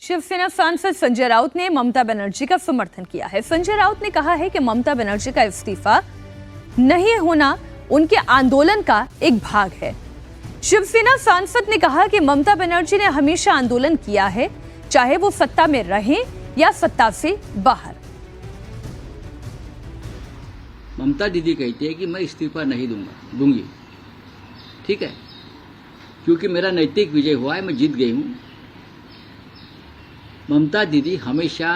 शिवसेना सांसद संजय राउत ने ममता बनर्जी का समर्थन किया है। संजय राउत ने कहा है कि ममता बनर्जी का इस्तीफा नहीं होना उनके आंदोलन का एक भाग है। शिवसेना सांसद ने कहा कि ममता बनर्जी ने हमेशा आंदोलन किया है, चाहे वो सत्ता में रहें या सत्ता से बाहर। ममता दीदी कहती है कि मैं इस्तीफा नहीं दूंगी, ठीक है, क्योंकि मेरा नैतिक विजय हुआ है, मैं जीत गई हूं। ममता दीदी हमेशा,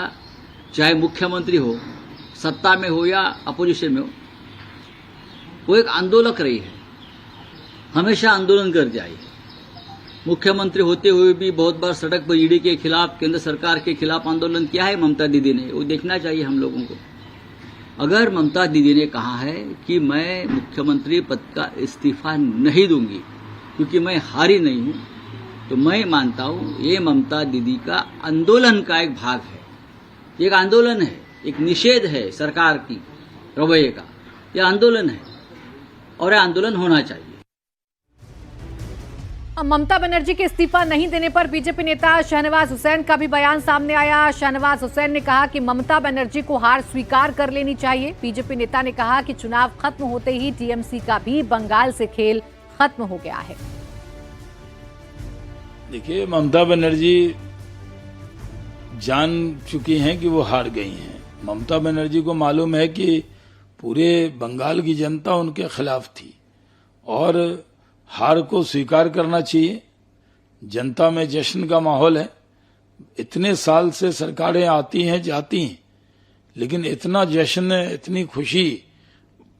चाहे मुख्यमंत्री हो, सत्ता में हो या अपोजिशन में हो, वो एक आंदोलक रही है, हमेशा आंदोलन कर जाए। मुख्यमंत्री होते हुए भी बहुत बार सड़क पर ईडी के खिलाफ, केंद्र सरकार के खिलाफ आंदोलन किया है ममता दीदी ने, वो देखना चाहिए हम लोगों को। अगर ममता दीदी ने कहा है कि मैं मुख्यमंत्री पद का इस्तीफा नहीं दूंगी क्योंकि मैं हारी नहीं हूं, तो मैं मानता हूं ये ममता दीदी का आंदोलन का एक भाग है। एक आंदोलन है, एक निषेध है सरकार की रवैये का, यह आंदोलन है और यह आंदोलन होना चाहिए। ममता बनर्जी के इस्तीफा नहीं देने पर बीजेपी नेता शहनवाज हुसैन का भी बयान सामने आया। शहनवाज हुसैन ने कहा कि ममता बनर्जी को हार स्वीकार कर लेनी चाहिए। बीजेपी नेता ने कहा कि चुनाव खत्म होते ही टीएमसी का भी बंगाल से खेल खत्म हो गया है। देखिए, ममता बनर्जी जान चुकी हैं कि वो हार गई हैं। ममता बनर्जी को मालूम है कि पूरे बंगाल की जनता उनके खिलाफ थी और हार को स्वीकार करना चाहिए। जनता में जश्न का माहौल है। इतने साल से सरकारें आती हैं जाती हैं, लेकिन इतना जश्न, इतनी खुशी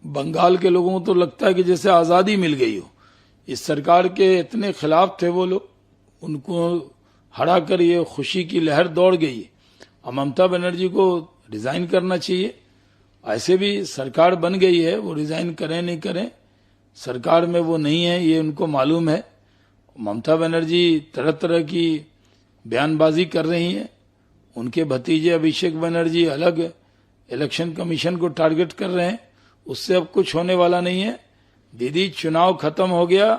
बंगाल के लोगों को तो लगता है कि जैसे आजादी मिल गई हो। इस सरकार के इतने खिलाफ थे वो लोग, उनको हरा कर ये खुशी की लहर दौड़ गई। अब ममता बनर्जी को रिजाइन करना चाहिए। ऐसे भी सरकार बन गई है, वो रिजाइन करें नहीं करें, सरकार में वो नहीं है, ये उनको मालूम है। ममता बनर्जी तरह तरह की बयानबाजी कर रही हैं। उनके भतीजे अभिषेक बनर्जी अलग इलेक्शन कमीशन को टारगेट कर रहे हैं। उससे अब कुछ होने वाला नहीं है। दीदी, चुनाव खत्म हो गया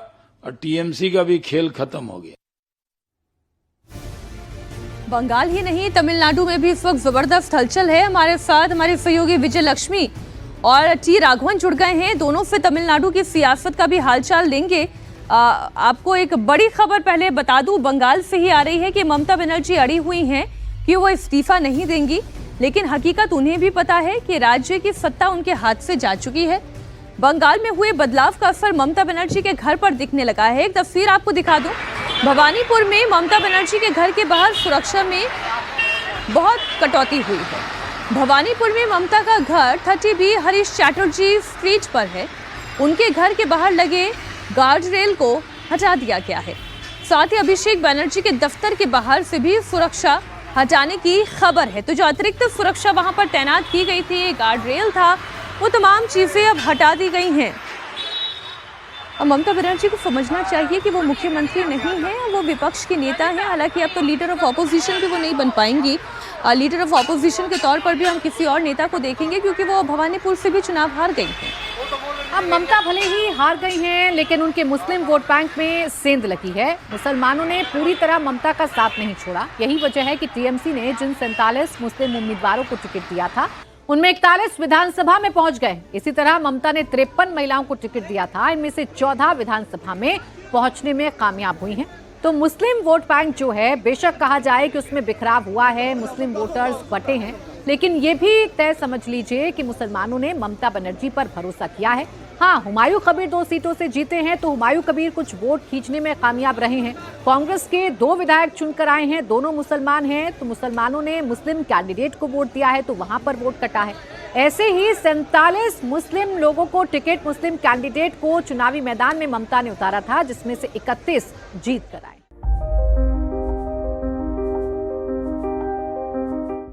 और टीएमसी का भी खेल खत्म हो गया। बंगाल ही नहीं, तमिलनाडु में भी इस वक्त जबरदस्त हलचल है। हमारे साथ हमारे सहयोगी विजय लक्ष्मी और टी राघवन जुड़ गए हैं। दोनों से तमिलनाडु की सियासत का भी हालचाल लेंगे। आपको एक बड़ी खबर पहले बता दूं, बंगाल से ही आ रही है कि ममता बनर्जी अड़ी हुई हैं कि वो इस्तीफा नहीं देंगी, लेकिन हकीकत उन्हें भी पता है कि राज्य की सत्ता उनके हाथ से जा चुकी है। बंगाल में हुए बदलाव का असर ममता बनर्जी के घर पर दिखने लगा है। एक तस्वीर आपको दिखा दूं, भवानीपुर में ममता बनर्जी के घर के बाहर सुरक्षा में बहुत कटौती हुई है। भवानीपुर में ममता का घर 30B हरीश चैटर्जी स्ट्रीट पर है। उनके घर के बाहर लगे गार्ड रेल को हटा दिया गया है। साथ ही अभिषेक बनर्जी के दफ्तर के बाहर से भी सुरक्षा हटाने की खबर है। तो जो अतिरिक्त सुरक्षा वहां पर तैनात की गई थी, गार्ड रेल था, वो तमाम चीजें अब हटा दी गई हैं। और ममता बनर्जी को समझना चाहिए कि वो मुख्यमंत्री नहीं है, वो विपक्ष के नेता हैं। हालांकि अब तो लीडर ऑफ ऑपोजिशन भी वो नहीं बन पाएंगी। लीडर ऑफ ऑपोजिशन के तौर पर भी हम किसी और नेता को देखेंगे, क्योंकि वो भवानीपुर से भी चुनाव हार गई हैं। अब ममता भले ही हार गई हैं, लेकिन उनके मुस्लिम वोट बैंक में सेंध लगी है। मुसलमानों ने पूरी तरह ममता का साथ नहीं छोड़ा। यही वजह है कि टीएमसी ने जिन 47 मुस्लिम उम्मीदवारों को टिकट दिया था, उनमें 41 विधानसभा में पहुंच गए। इसी तरह ममता ने 53 महिलाओं को टिकट दिया था, इनमें से 14 विधानसभा में पहुंचने में कामयाब हुई हैं। तो मुस्लिम वोट बैंक जो है, बेशक कहा जाए कि उसमें बिखराव हुआ है, मुस्लिम वोटर्स बटे हैं, लेकिन ये भी तय समझ लीजिए कि मुसलमानों ने ममता बनर्जी पर भरोसा किया है। हाँ, हुमायूं कबीर 2 सीटों से जीते हैं, तो हुमायूं कबीर कुछ वोट खींचने में कामयाब रहे हैं। कांग्रेस के 2 विधायक चुनकर आए हैं, दोनों मुसलमान हैं, तो मुसलमानों ने मुस्लिम कैंडिडेट को वोट दिया है, तो वहां पर वोट कटा है। ऐसे ही 47 मुस्लिम लोगों को टिकट, मुस्लिम कैंडिडेट को चुनावी मैदान में ममता ने उतारा था, जिसमें से 31 जीत कर आए।